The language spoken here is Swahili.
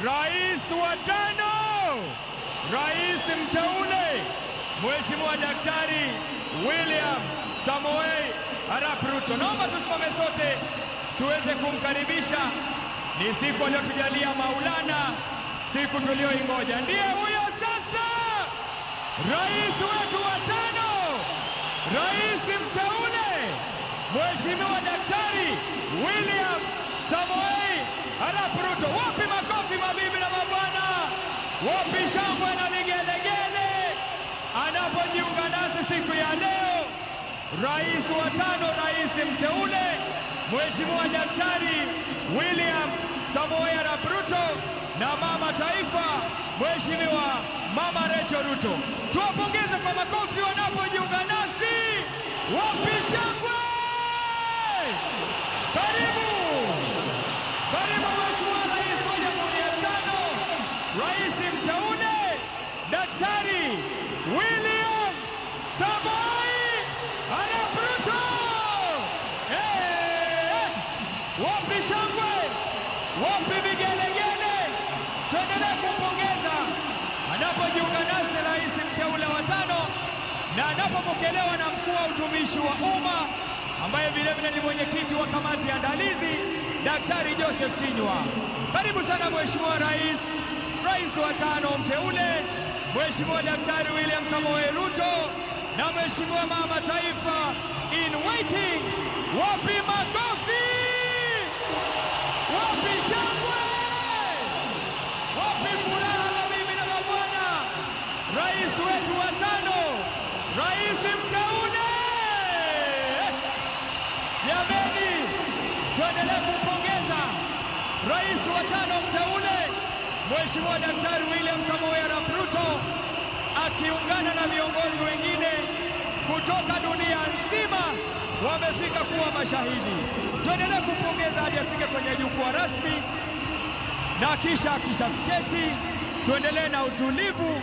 Rais wa tano, rais mteule Mheshimiwa Daktari William Samoei Arap Ruto. Naomba tusimame sote tuweze kumkaribisha. Ni siku aliyotujalia Maulana, siku tulioingoja. Ndiye huyo sasa, rais wetu wa tano, rais mteule Mheshimiwa Daktari William Samoei Arap Ruto. Wapi makofi mabibi na mabwana, wapi shangwe na vigelegele anapojiunga nasi siku ya leo, rais wa tano, rais mteule Mheshimiwa Daktari William Samoei Arap Ruto na mama taifa Mheshimiwa Mama Rachel Ruto. Tuwapongeze kwa makofi wanapojiunga nasi. Wapi shangwe? Karibu, karibu Mheshimiwa Rais wa Jamhuri ya tano, rais mteule Daktari William Samoei Arap Ruto. Wapi shangwe? Wapi vigelegele? Tuendelee kumpongeza anapojiunga nasi rais mteule wa tano na anapopokelewa na mkuu wa utumishi wa umma ambaye vilevile ni mwenyekiti wa kamati ya andalizi Daktari Joseph Kinyua. Karibu sana Mheshimiwa Rais, rais wa tano mteule Mheshimiwa Daktari William Samoei Ruto na Mheshimiwa Mama Taifa in waiting. Wapi makofi? Wapi shangwe? Wapi furaha mabibi na mabwana? Rais wetu wa tano, rais mteule. Jameni, tuendelee kumpongeza rais wa tano mteule Mheshimiwa Daktari William Samoei Arap Ruto akiungana na viongozi wengine kutoka dunia nzima wamefika kuwa mashahidi. Tuendelee kumpongeza hadi afike kwenye jukwaa rasmi, na kisha akishaketi tuendelee na utulivu